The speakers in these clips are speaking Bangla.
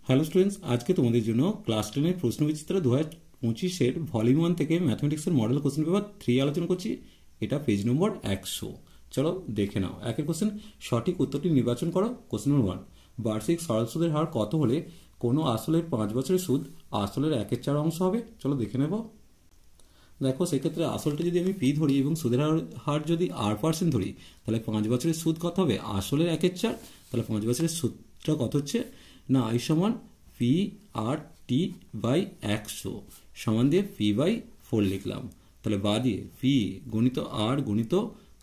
হ্যালো স্টুডেন্টস, আজকে তোমাদের জন্য ক্লাস 10 এর প্রশ্নবিচিত্র 2025 এর ভলিউম 1 থেকে ম্যাথমেটিক্সের মডেল কোশ্চেন পেপার 3 আলোচনা করছি। এটা পেজ নম্বর 100। চলো দেখে নাও। একের কোশ্চেন, সঠিক উত্তরটি নির্বাচন করো। কোশ্চেন নম্বর 1, বার্ষিক সরল সুদের হার কত হলে কোনো আসলের 5 বছরের সুদ আসলের 1/4 অংশ হবে? চলো দেখে নেব। দেখো, সেক্ষেত্রে আসলটা যদি আমি পি ধরি এবং সুদের হার যদি R% ধরি, তাহলে 5 বছরের সুদ কত হবে? আসলের 1/4। তাহলে 5 বছরের সুদটা কত হচ্ছে না, I সমান পি আর টি বাই 100 সমান দিয়ে পি বাই 4 লিখলাম। তাহলে বা দিয়ে পি গুণিত আর গুণিত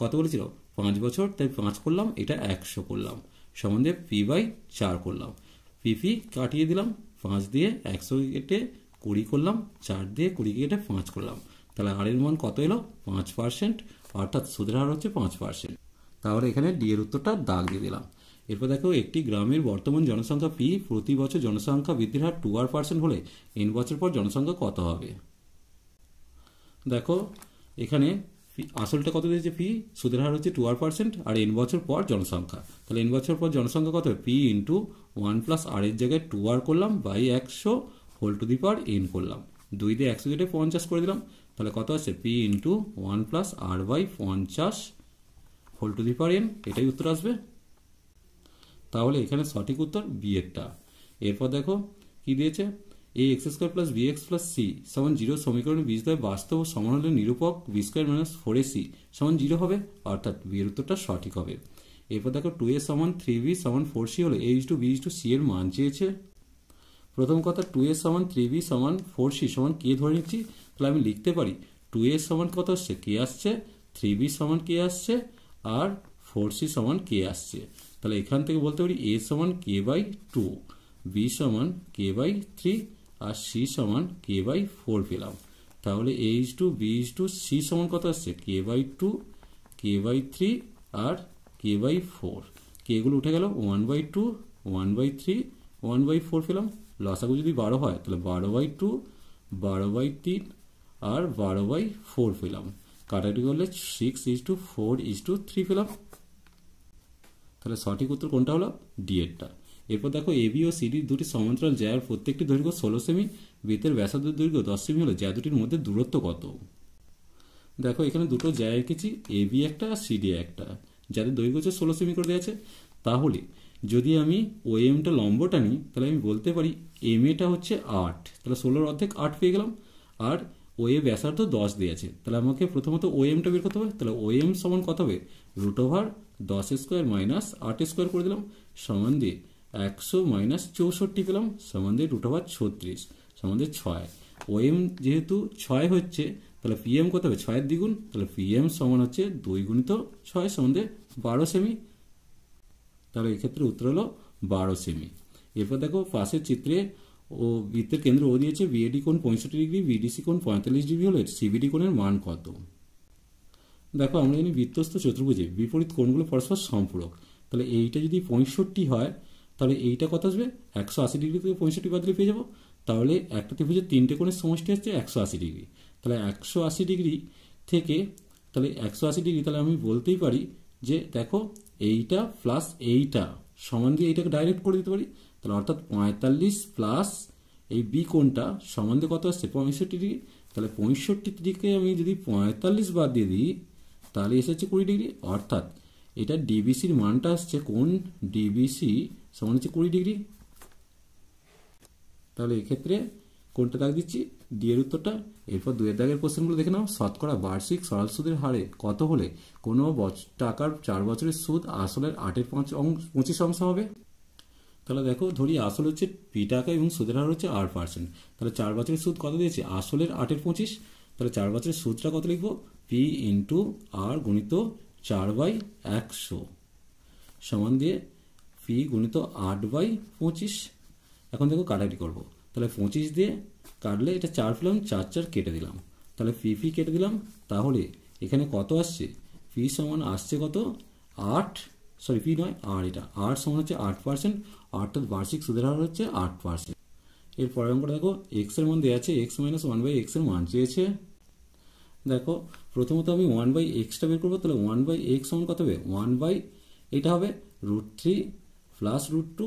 কত বলেছিল? 5 বছর, তাই 5 করলাম, এটা 100 করলাম, সমান দিয়ে পি বাই 4 করলাম। পি কাটিয়ে দিলাম, 5 দিয়ে 100 কেটে 20 করলাম, 4 দিয়ে 20 কেটে 5 করলাম। তাহলে আর এর মান কত এলো? 5%, অর্থাৎ সুদের হার হচ্ছে 5%। তাহলে এখানে ডি এর উত্তরটা দাগ দিয়ে দিলাম। এরপর দেখো, একটি গ্রামের বর্তমান জনসংখ্যা পি, প্রতি বছর জনসংখ্যা বৃদ্ধির হার 2% হলে n বছর পর জনসংখ্যা কত হবে? দেখো, এখানে আসলটা কত দিয়েছে? পি, সুদের হার হচ্ছে 2% আর n বছর পর জনসংখ্যা। তাহলে n বছর পর জনসংখ্যা কত হবে? পি ইন্টু 1 প্লাস আর এর জায়গায় 2r করলাম by 100 whole to the power n করলাম। 2 দিয়ে 100 কেটে 50 করে দিলাম। তাহলে কত আছে? P into 1 plus R by 50 whole to the power n, এটাই উত্তর আসবে। তাহলে এখানে সঠিক উত্তর বি এরটা। এরপর দেখো কি দিয়েছে, A x square plus B x plus C সমান 0 সমীকরণের বীজদ্বয় বাস্তব ও সমান হলে নিরূপক বি স্কোয়ার মাইনাস 4ac সমান 0 হবে, অর্থাৎ বি এর উত্তরটা সঠিক হবে। এরপর দেখো, 2a সমান 3b সমান 4c হলে a is to b is to c এর মান চেয়েছে। প্রথম কথা, 2a সমান 3b সমান 4c সমান কে ধরে নিচ্ছি, তাহলে আমি লিখতে পারি 2a সমান কত আসছে? কে আসছে, 3b সমান কে আসছে, আর 4c সমান কে আসছে। তাহলে এখান থেকে বলতে পারি a সমান কে বাই 2, b সমান কে বাই 3 আর c সমান কে বাই 4 পেলাম। তাহলে a is to b is to c সমান কত আসছে? কে বাই 2, কে বাই 3 আর কে বাই 4। কে এগুলো উঠে গেল, 1/2, 1/3, 1/4 পেলাম। লসাগু যদি 12 হয় তাহলে 12/2, 12/3 আর 12/4 পেলাম। কাটাকাটি করলে 6:4:3 পেলাম। তাহলে সঠিক উত্তর কোনটা হলো? ডি এরটা। এরপর দেখো, এ বি ও সিডি দুটি সমান্তরাল জ্যার প্রত্যেকটি দৈর্ঘ্য 16 সেমি, বৃত্তের ব্যাসার্ধ দৈর্ঘ্য 10 সেমি হলে জ্যা দুটির মধ্যে দূরত্ব কত? দেখো, এখানে দুটো জ্যা এঁকেছি, এ বি একটা আর সিডি একটা, যাদের দৈর্ঘ্য হচ্ছে 16 সেমি করে দেওয়া আছে। তাহলে যদি আমি ও এমটা লম্বটা নিই, তাহলে আমি বলতে পারি এম এটা হচ্ছে 8, তাহলে 16 অর্ধেক 8 পেয়ে গেলাম। আর ও এ ব্যাসার্ধ 10 দিয়েছে, তাহলে আমাকে প্রথমত ও এমটা বের করতে হবে। তাহলে ও এম সমান কত হবে? √10 স্কোয়ার মাইনাস 8 স্কোয়ার করে দিলাম, সমান দিয়ে 100 মাইনাস 64 পেলাম, সমান দিয়ে √36 সমান দিয়ে 6। ও এম যেহেতু 6 হচ্ছে, তাহলে পি এম কত হবে? 6 দ্বিগুণ, তাহলে পি এম সমান হচ্ছে 2 গুণিত 6 সমান দিয়ে 12 সেমি। তাহলে এক্ষেত্রে উত্তর হলো 12 সেমি। এরপর দেখো, পাশের চিত্রে ও বৃত্তের কেন্দ্র ও দিয়েছে, বিএডি কোণ 65 ডিগ্রি, বিডিসি কোণ 45 ডিগ্রি হলে সিবিডি কোণের মান কত? দেখো, আমরা জানি বৃত্তস্থ চতুর্ভুজে বিপরীত কোণগুলো পরস্পর সম্পূরক। তাহলে এইটা যদি 65 হয়, তাহলে এইটা কত আসবে? 180 ডিগ্রি থেকে 65 বাদ দিলে পেয়ে যাবো। তাহলে একটা ত্রিভুজের 3টে কোণের সমষ্টি হচ্ছে 180 ডিগ্রি। তাহলে 180 ডিগ্রি থেকে, তাহলে 180 ডিগ্রি, তাহলে আমি বলতেই পারি যে দেখো, এইটা প্লাস এইটা সমান দিয়ে এইটাকে ডাইরেক্ট করে দিতে পারি। তাহলে অর্থাৎ 45 প্লাস এই বি কোণটা সমান দিয়ে কত আসছে? 65 ডিগ্রি। তাহলে 65 ডিগ্রিকে আমি যদি 45 বাদ দিয়ে দিই, তাহলে এসেছে 20 ডিগ্রি। অর্থাৎ এটা ডিবিসির মানটা আসছে, কোণ ডিবিসি সমান হচ্ছে 20 ডিগ্রি। তাহলে এক্ষেত্রে কোনটা দাগ দিচ্ছি? ডি এর উত্তরটা। এরপর 2 এর দাগের কোশ্চেনগুলো দেখে নাও। শতকরা বার্ষিক সরল সুদের হারে কত হলে কোনো টাকার 4 বছরের সুদ আসলের 8/25 অংশ হবে? তাহলে দেখো, ধরি আসল হচ্ছে পি টাকা এবং সুদের হার হচ্ছে R%। তাহলে 4 বছরের সুদ কত দিয়েছে? আসলের 8/25। তাহলে 4 বছরের সুদটা কত লিখবো? পি ইন্টু আর গুণিত 4/100 সমান দিয়ে পি গুণিত 8/25। এখন দেখো কাটাকাটি করবো। তাহলে 25 দিয়ে কাটলে এটা 4 পেলাম, 4 কেটে দিলাম, তাহলে পি কেটে দিলাম। তাহলে এখানে কত আসছে? পি সমান আসছে কত? 8, সরি পি নয় আর, এটা আর সমান হচ্ছে 8%, অর্থাৎ বার্ষিক সুদের হার হচ্ছে 8%। এর পরের অঙ্কটা দেখো, এক্স এর মান দেওয়া আছে, এক্স মাইনাস 1/x এর মান চেয়েছে। দেখো, প্রথমত আমি 1/xটা বের করবো। তাহলে 1/x সমান কত হবে? এটা হবে √3 প্লাস √2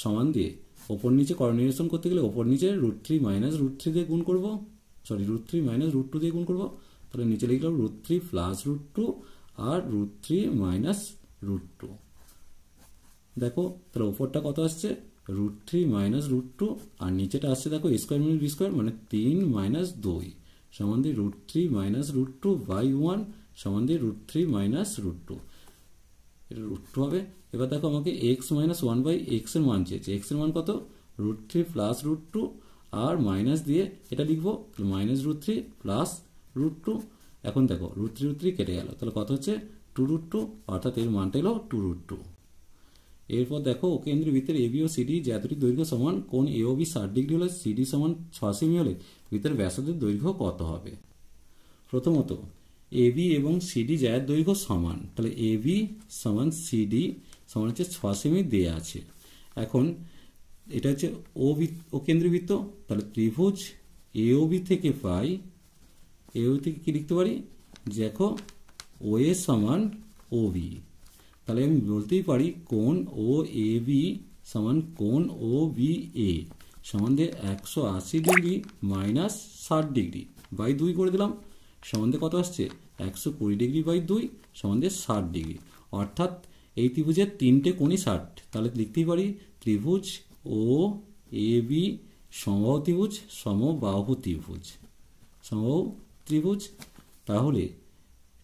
সমান দিয়ে ওপর নিচে কোঅর্ডিনেশন করতে গেলে ওপর নিচে √3 মাইনাস √3 দিয়ে গুণ করবো, সরি √3 মাইনাস √2 দিয়ে গুণ করবো। তাহলে নিচে লিখলাম √3 প্লাস √2 আর √3 মাইনাস √2। দেখো তাহলে ওপরটা কত আসছে √3 মাইনাস √2 আর নিচেটা আসছে দেখো a square minus b square মানে 3 মাইনাস 2 সমান দিয়ে √3 মাইনাস √2 বাই 1 সমান দিয়ে √3 মাইনাস √2, এটা √2 হবে। এবার দেখো আমাকে x মাইনাস 1 বাই এক্স এর মান চেয়েছে, এক্স এর মান কত √3 প্লাস √2 আর মাইনাস দিয়ে এটা লিখবো মাইনাস √3 প্লাস √2। এখন দেখো √3 কেটে গেল, তাহলে কত হচ্ছে 2√2, অর্থাৎ এর মানটা হলো 2√2। এরপর দেখো কেন্দ্রীয় বৃত্তের এবি ও সিডি জ্যামিতিক দৈর্ঘ্য সমান কোণ এ ও বি 60 ডিগ্রি হলে সিডি সমান 6 সেমি হলে বৃত্তের ব্যাসার্ধের দৈর্ঘ্য কত হবে। প্রথমত এবি এবং সিডি জ্যায়ের দৈর্ঘ্য সমান, তাহলে এবি সমান সিডি সমান হচ্ছে 6 সেমি দেয়া আছে। এখন এটা হচ্ছে ও কেন্দ্রীয় বৃত্ত, তাহলে ত্রিভুজ এ ও বি থেকে পাই, এ ও বি থেকে কি লিখতে পারি দেখো ও এ সমান ও বি, তাহলে আমি বলতেই পারি কোণ ও এ বি সমান কোণ ও বি এ সমান দিয়ে 180 ডিগ্রি মাইনাস 60 ডিগ্রি বাই 2 করে দিলাম, সমান দিয়ে কত আসছে 120 ডিগ্রি বাই 2 সমান দিয়ে 60 ডিগ্রি। অর্থাৎ এই ত্রিভুজের তিনটে কোণই 60, তাহলে লিখতেই পারি ত্রিভুজ ও এ বি সমবাহু ত্রিভুজ সমবাহু ত্রিভুজ সমবাহু ত্রিভুজ। তাহলে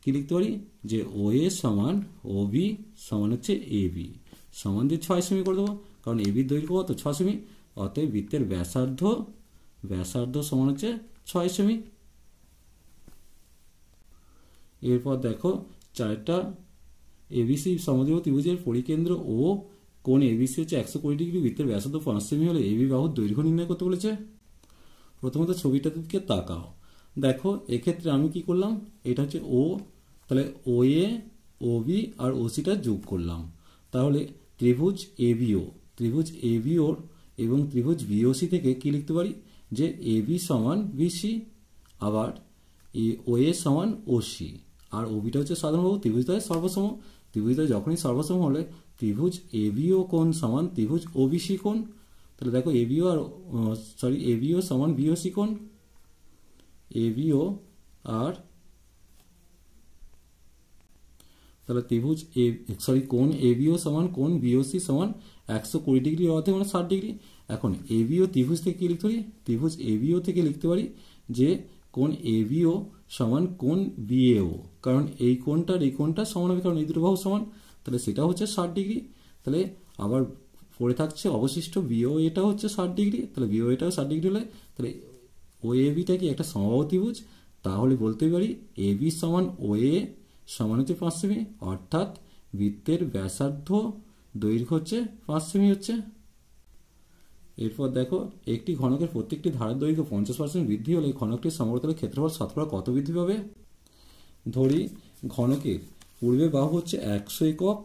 কি লিখতে পারি যে ও এ সমান ও বি সমান হচ্ছে এ বি সমান দিয়ে 6 সেমি করে দেবো, কারণ এ বির দৈর্ঘ্য কত 6 সেমি, অতএব বৃত্তের ব্যাসার্ধ সমান হচ্ছে 6 সেমি। এরপর দেখো চারটা এবিসি সমদ্বিবাহু ত্রিভুজের পরিকেন্দ্র ও কোণ এবিসি হচ্ছে 120 ডিগ্রি, বৃত্তের ব্যাসার্ধ 5 সেমি হলে এবি বাহুর দৈর্ঘ্য নির্ণয় করতে বলেছে। প্রথমত ছবিটার দিকে তাকাও, দেখো এক্ষেত্রে আমি কি করলাম, এটা হচ্ছে ও, তাহলে ও এ ও বি আর ও সিটা যোগ করলাম, তাহলে ত্রিভুজ এবিও এবং ত্রিভুজ বিওসি থেকে কি লিখতে পারি যে এ বি সমান বিসি, আবার ও এ সমান ওসি, আর ওবিটা হচ্ছে সাধারণ বাহু, ত্রিভুজদ্বয় সর্বসম, ত্রিভুজদ্বয় যখনই সর্বসম হলে ত্রিভুজ এবিও কোণ সমান ত্রিভুজ ওবিসি কোণ। তাহলে দেখো এবিও সমান বিওসি কোণ, এবিও আর তাহলে ত্রিভুজ কোণ এবিও সমান কোণ বিওসি সমান 120 ডিগ্রি অর্ধে মানে 60 ডিগ্রি। এখন এবিও ত্রিভুজ থেকে কি লিখতে পারি, ত্রিভুজ এবিও থেকে লিখতে পারি যে কোণ এবিও সমান কোণ বিএও, কারণ এই কোণটার এই কোণটা সমান হবে, কারণ এই দুটো বাহু সমান, তাহলে সেটা হচ্ছে 60 ডিগ্রি। তাহলে আবার পড়ে থাকছে অবশিষ্ট বিও, এটা হচ্ছে 60 ডিগ্রি, তাহলে বিও এটাও 60 ডিগ্রি হলে তাহলে ও এ বিটা কি একটা সমবাহু ত্রিভুজ, তাহলে বলতে পারি এ বি সমান ও এ সমান হচ্ছে 5 সেমি, অর্থাৎ বৃত্তের ব্যাসার্ধ দৈর্ঘ্য হচ্ছে 5 সেমি হচ্ছে। এরপর দেখো একটি ঘনকের প্রত্যেকটি ধারের দৈর্ঘ্য 50% বৃদ্ধি হলে ঘনকটির সমতলের ক্ষেত্রফল শতকরা কত বৃদ্ধি পাবে। ধরি ঘনকের পূর্বে বাহু হচ্ছে 100 একক,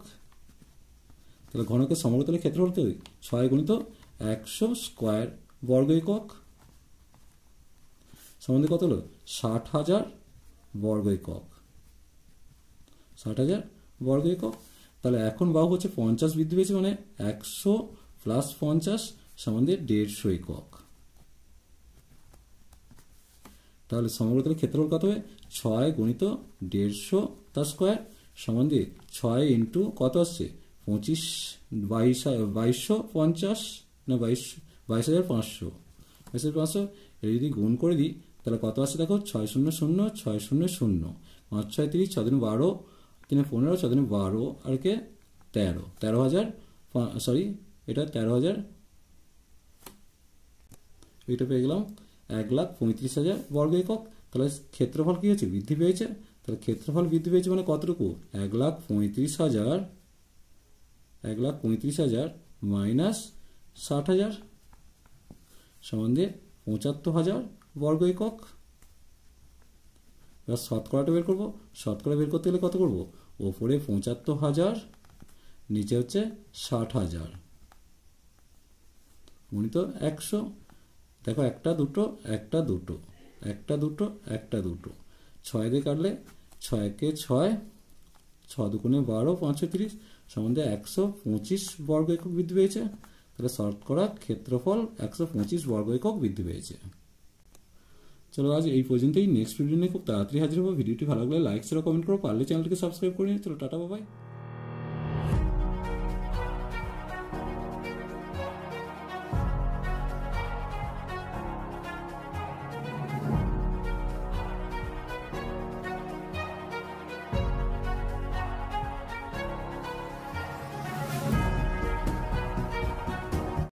তাহলে ঘনকের সমতলের ক্ষেত্রফল তো 6 গুণিত 100 স্কোয়ার বর্গ একক সমান কত হলো 60,000 বর্গ একক, 60,000 বর্গ একক। তাহলে এখন বাহু হচ্ছে 50 বৃদ্ধি পেয়েছে, মানে 100 প্লাস 50 সমান দিয়ে 150 একক। তাহলে সমতলের ক্ষেত্রফল কত হবে 6 গুণিত 150 তার স্কোয়ার সমান দিয়ে 6 ইন্টু কত আসছে 2250 না 22,500, এটা যদি গুণ করে দিই তাহলে কত আসছে দেখো 600 600 5 6 30 6 দিন 12 3 15 6 দিন 12 আর কে 13,000 সরি এটা 13,000, এটা পেয়ে গেলাম 1,35,000 বর্গ একক। তাহলে ক্ষেত্রফল কি হচ্ছে বৃদ্ধি পেয়েছে, তাহলে ক্ষেত্রফল বৃদ্ধি পেয়েছে মানে কতটুকু 1,35,000 মাইনাস 60,000 সমান দিয়ে 75,000 বর্গ একক। এবার শতকরাটা বের করবো, শতকরা বের করতে গেলে কত করবো, ওপরে 75,000 নিচে হচ্ছে 60,000 গুণিত 100। দেখো একটা দুটো 6 দিয়ে কাটলে 6 কে 6 6 দুগুণে 12 5 30 সমান দিয়ে 125 বর্গ একক বৃদ্ধি পেয়েছে। তাহলে শতকরা ক্ষেত্রফল 125 বর্গ একক বৃদ্ধি পেয়েছে। চলো আজ এই পর্যন্তই। নেক্সট ভিডিও নিয়ে খুব তাড়াতাড়ি হাজির হবো। ভিডিওটি ভালো লাগলে লাইক শেয়ার কমেন্ট করো, পারলে চ্যানেলটিকে সাবস্ক্রাইব করে নিও। চলো টাটা বাই।